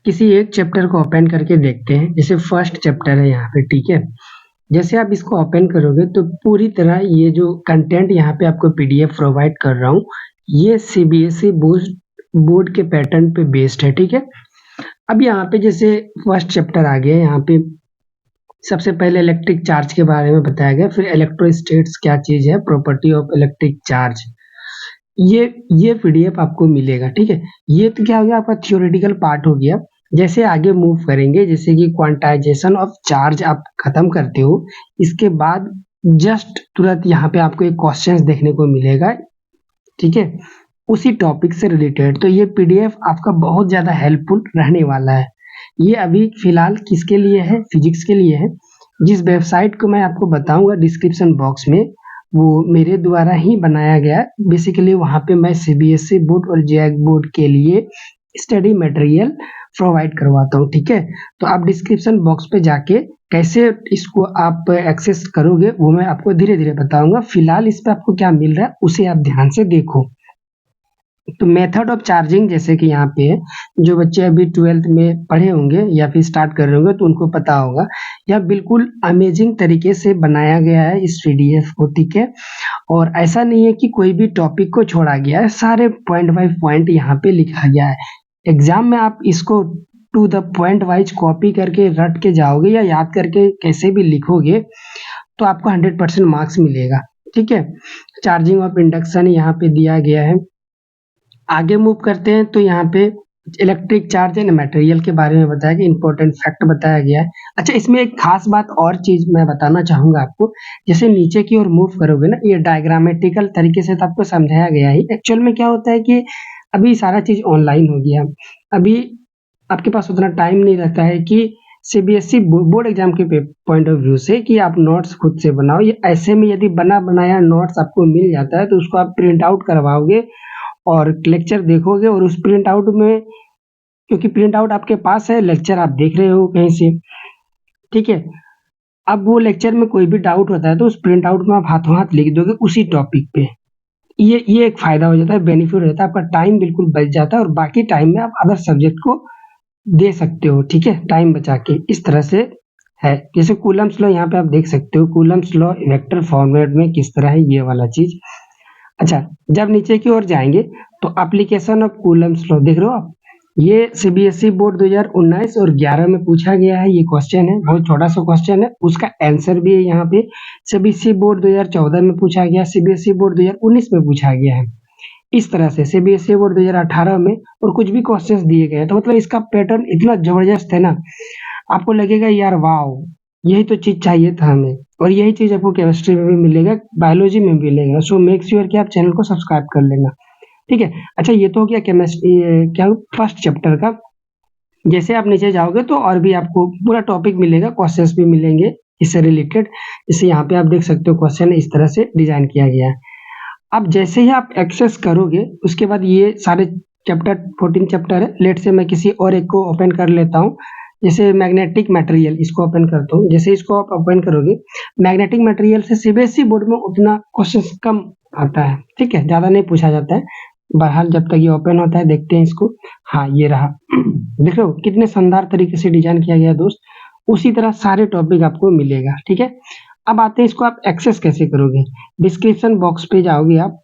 किसी एक चैप्टर को ओपन करके देखते हैं। जैसे फर्स्ट चैप्टर है यहाँ पे, ठीक है। जैसे आप इसको ओपन करोगे तो पूरी तरह ये जो कंटेंट यहाँ पे आपको पीडीएफ प्रोवाइड कर रहा हूँ, ये सीबीएसई बोर्ड के पैटर्न पे बेस्ड है, ठीक है। अब यहाँ पे जैसे फर्स्ट चैप्टर आ गया, यहाँ पे सबसे पहले इलेक्ट्रिक चार्ज के बारे में बताया गया, फिर इलेक्ट्रोस्टैट्स क्या चीज है, प्रॉपर्टी ऑफ इलेक्ट्रिक चार्ज, ये ये पीडीएफ आपको मिलेगा, ठीक है। ये तो क्या हो गया, आपका थियोरेटिकल पार्ट हो गया। जैसे आगे मूव करेंगे, जैसे कि क्वांटाइजेशन ऑफ चार्ज आप खत्म करते हो, इसके बाद जस्ट तुरंत यहाँ पे आपको एक क्वेश्चन देखने को मिलेगा, ठीक है, उसी टॉपिक से रिलेटेड। तो ये पीडीएफ आपका बहुत ज्यादा हेल्पफुल रहने वाला है। ये अभी फिलहाल किसके लिए है, फिजिक्स के लिए है। जिस वेबसाइट को मैं आपको बताऊंगा डिस्क्रिप्शन बॉक्स में, वो मेरे द्वारा ही बनाया गया। बेसिकली वहाँ पे मैं सीबीएसई बोर्ड और जेईई बोर्ड के लिए स्टडी मटेरियल प्रोवाइड करवाता हूँ, ठीक है। तो आप डिस्क्रिप्शन बॉक्स पे जाके कैसे इसको आप एक्सेस करोगे वो मैं आपको धीरे धीरे बताऊंगा। फिलहाल इस पे आपको क्या मिल रहा है उसे आप ध्यान से देखो। तो मेथड ऑफ चार्जिंग, जैसे कि यहाँ पे जो बच्चे अभी 12th में पढ़े होंगे या फिर स्टार्ट कर रहे होंगे तो उनको पता होगा, यह बिल्कुल अमेजिंग तरीके से बनाया गया है इस पीडीएफ को, ठीक है। और ऐसा नहीं है कि कोई भी टॉपिक को छोड़ा गया है, सारे पॉइंट बाय पॉइंट यहाँ पे लिखा गया है। एग्जाम में आप इसको to the point wise copy करके रट के जाओगे या याद करके कैसे भी लिखोगे तो आपको 100% मार्क्स मिलेगा, ठीक है। चार्जिंग ऑफ इंडक्शन यहाँ पे दिया गया है। आगे मूव करते हैं तो यहाँ पे इलेक्ट्रिक चार्ज एंड मटेरियल के बारे में बताया गया, इंपॉर्टेंट फैक्ट बताया गया है। अच्छा, इसमें एक खास बात और चीज मैं बताना चाहूंगा आपको। जैसे नीचे की ओर मूव करोगे ना, ये डायग्रामेटिकल तरीके से तो आपको समझाया गया है। एक्चुअल में क्या होता है कि अभी सारा चीज ऑनलाइन हो गया। अभी आपके पास उतना टाइम नहीं रहता है कि सीबीएसई बोर्ड एग्जाम के पॉइंट ऑफ व्यू से कि आप नोट्स खुद से बनाओ। ये ऐसे में यदि बना बनाया नोट्स आपको मिल जाता है तो उसको आप प्रिंट आउट करवाओगे और लेक्चर देखोगे, और उस प्रिंट आउट में, क्योंकि प्रिंट आउट आपके पास है, लेक्चर आप देख रहे हो कहीं से, ठीक है। अब वो लेक्चर में कोई भी डाउट होता है तो उस प्रिंट आउट में आप हाथों हाथ लिख दोगे उसी टॉपिक पे। ये एक फायदा हो जाता है, बेनिफिट रहता है, आपका टाइम बिल्कुल बच जाता है और बाकी टाइम में आप अदर सब्जेक्ट को दे सकते हो, ठीक है, टाइम बचा के। इस तरह से है। जैसे कूलम्स लॉ यहाँ पे आप देख सकते हो, कूलम्स लॉ वेक्टर फॉर्मेट में किस तरह है, ये वाला चीज। अच्छा, जब नीचे की ओर जाएंगे तो एप्लीकेशन ऑफ कूलम्स लॉ देख रहे हो आप, ये सीबीएसई बोर्ड 2019 और 11 में पूछा गया है। ये क्वेश्चन है, बहुत छोटा सा क्वेश्चन है, उसका आंसर भी है यहाँ पे। सीबीएसई बोर्ड 2014 में पूछा गया, सीबीएसई बोर्ड 2019 में पूछा गया है। इस तरह से सीबीएसई बोर्ड 2018 में और कुछ भी क्वेश्चंस दिए गए हैं। तो मतलब इसका पैटर्न इतना जबरदस्त है ना, आपको लगेगा यार वाओ, यही तो चीज चाहिए था हमें। और यही चीज आपको केमिस्ट्री में भी मिलेगा, बायोलॉजी में भी मिलेगा। सो मेक श्योर कि आप चैनल को सब्सक्राइब कर लेना, ठीक है। अच्छा, ये तो हो गया केमिस्ट्री, क्या फर्स्ट चैप्टर का। जैसे आप नीचे जाओगे तो और भी आपको पूरा टॉपिक मिलेगा, क्वेश्चंस भी मिलेंगे इससे रिलेटेड। जैसे यहाँ पे आप देख सकते हो क्वेश्चन इस तरह से डिजाइन किया गया है। अब जैसे ही आप एक्सेस करोगे उसके बाद ये सारे चैप्टर 14 चैप्टर है। लेट से मैं किसी और एक को ओपन कर लेता हूँ। जैसे मैग्नेटिक मटेरियल, इसको ओपन करता हूँ। जैसे इसको आप ओपन करोगे, मैग्नेटिक मटेरियल से सीबीएसई बोर्ड में उतना क्वेश्चन कम आता है, ठीक है, ज्यादा नहीं पूछा जाता है। बहरहाल जब तक ये ओपन होता है देखते हैं इसको। हाँ, ये रहा। देख रहे हो कितने शानदार तरीके से डिजाइन किया गया दोस्त। उसी तरह सारे टॉपिक आपको मिलेगा, ठीक है। अब आते हैं इसको आप एक्सेस कैसे करोगे। डिस्क्रिप्शन बॉक्स पे जाओगे आप,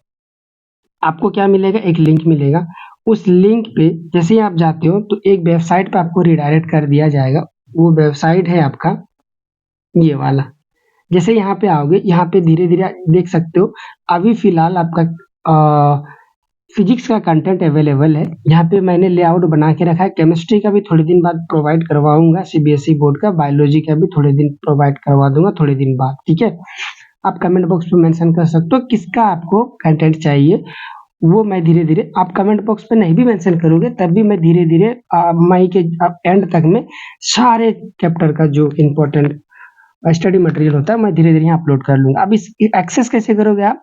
आपको क्या मिलेगा, एक लिंक मिलेगा। उस लिंक पे जैसे ही आप जाते हो तो एक वेबसाइट पे आपको रिडायरेक्ट कर दिया जाएगा। वो वेबसाइट है आपका ये वाला। जैसे यहाँ पे आओगे, यहाँ पे धीरे धीरे देख सकते हो अभी फिलहाल आपका फिजिक्स का कंटेंट अवेलेबल है। यहाँ पे मैंने लेआउट बना के रखा है। केमिस्ट्री का भी थोड़े दिन बाद प्रोवाइड करवाऊंगा, सीबीएसई बोर्ड का। बायोलॉजी का भी थोड़े दिन प्रोवाइड करवा दूंगा, थोड़े दिन बाद, ठीक है। आप कमेंट बॉक्स में मेंशन कर सकते हो किसका आपको कंटेंट चाहिए। वो मैं धीरे धीरे, आप कमेंट बॉक्स पे नहीं भी मेंशन करोगे तब भी मैं धीरे धीरे मई के एंड तक में सारे चैप्टर का जो इम्पोर्टेंट स्टडी मटेरियल होता है मैं धीरे धीरे यहाँ अपलोड कर लूंगा। अब इस एक्सेस कैसे करोगे आप,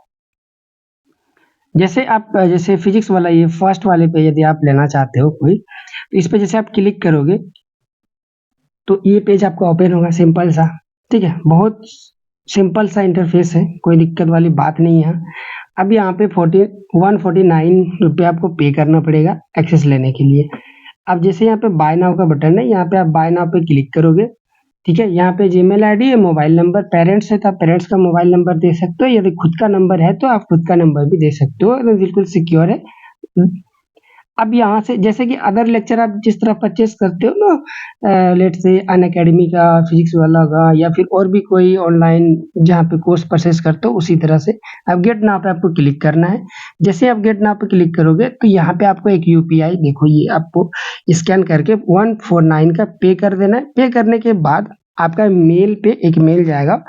जैसे फिजिक्स वाला ये फर्स्ट वाले पे यदि आप लेना चाहते हो कोई, तो इस पे जैसे आप क्लिक करोगे तो ये पेज आपको ओपन होगा, सिंपल सा, ठीक है। बहुत सिंपल सा इंटरफेस है, कोई दिक्कत वाली बात नहीं है। अब यहाँ पे 149 रुपये आपको पे करना पड़ेगा एक्सेस लेने के लिए। अब जैसे यहाँ पे बाय नाउ का बटन है, यहाँ पे आप बाय नाउ पे क्लिक करोगे, ठीक है। यहाँ पे जीमेल आईडी है, मोबाइल नंबर, पेरेंट्स है तो आप पेरेंट्स का मोबाइल नंबर दे सकते हो, यदि खुद का नंबर है तो आप खुद का नंबर भी दे सकते हो, तो बिल्कुल सिक्योर है। अब यहाँ से जैसे कि अदर लेक्चर आप जिस तरह परचेस करते हो ना, लेट्स से अनअकैडमी का फिजिक्स वाला का या फिर और भी कोई ऑनलाइन जहाँ पे कोर्स परचेस करते हो, उसी तरह से अब गेट नाउ पे आपको क्लिक करना है। जैसे आप गेट नाउ पे क्लिक करोगे तो यहाँ पे आपको एक यूपीआई, देखो ये आपको स्कैन करके 149 का पे कर देना है। पे करने के बाद आपका मेल पे एक मेल जाएगा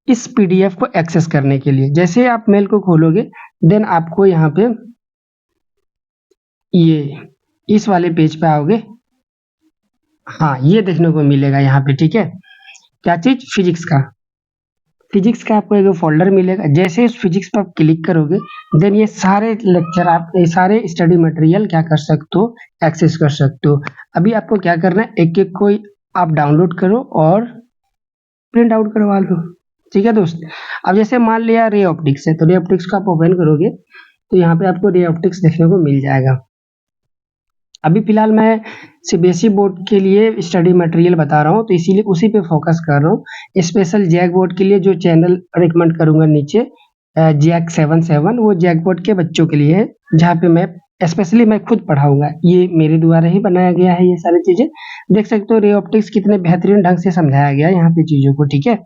इस पीडीएफ को एक्सेस करने के लिए। जैसे आप मेल को खोलोगे देन आपको यहाँ पे ये इस वाले पेज पे आओगे, हाँ ये देखने को मिलेगा यहाँ पे, ठीक है। क्या चीज? फिजिक्स का। फिजिक्स का आपको एक फोल्डर मिलेगा। जैसे इस फिजिक्स पर आप क्लिक करोगे देन ये सारे लेक्चर, आप ये सारे स्टडी मटेरियल क्या कर सकते हो, एक्सेस कर सकते हो। अभी आपको क्या करना है, एक एक कोई आप डाउनलोड करो और प्रिंट आउट करवा लो, ठीक है दोस्त। अब जैसे मान लिया रे ऑप्टिक्स है, तो रे ऑप्टिक्स को आप ओपन करोगे तो यहाँ पे आपको रे ऑप्टिक्स देखने को मिल जाएगा। अभी फिलहाल मैं सीबीएसई बोर्ड के लिए स्टडी मटेरियल बता रहा हूँ, तो इसीलिए उसी पे फोकस कर रहा हूँ। स्पेशल जैक बोर्ड के लिए जो चैनल रिकमेंड करूंगा नीचे, जैक 77, वो जैक बोर्ड के बच्चों के लिए है, जहाँ पे मैं स्पेशली मैं खुद पढ़ाऊंगा। ये मेरे द्वारा ही बनाया गया है, ये सारी चीजें देख सकते हो। रे ऑप्टिक्स कितने बेहतरीन ढंग से समझाया गया है यहाँ पे चीजों को, ठीक है।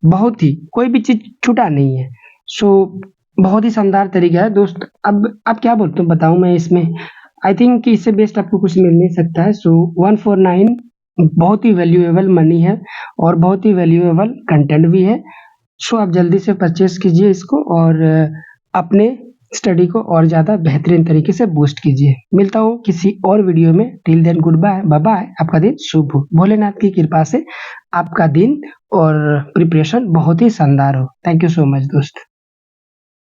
बहुत ही कोई भी चीज छूटा नहीं है। सो बहुत ही शानदार तरीका है दोस्त। अब आप क्या बोलते हो, बताऊं मैं इसमें? आई थिंक कि इससे बेस्ट आपको कुछ मिल नहीं सकता है। सो 149 बहुत ही वैल्यूएबल मनी है और बहुत ही वैल्यूएबल कंटेंट भी है। सो आप जल्दी से परचेस कीजिए इसको और अपने स्टडी को और ज़्यादा बेहतरीन तरीके से बूस्ट कीजिए। मिलता हूँ किसी और वीडियो में। Till then goodbye, bye bye. आपका दिन शुभ हो। भोलेनाथ की कृपा से आपका दिन और प्रिपरेशन बहुत ही शानदार हो। थैंक यू सो मच दोस्त।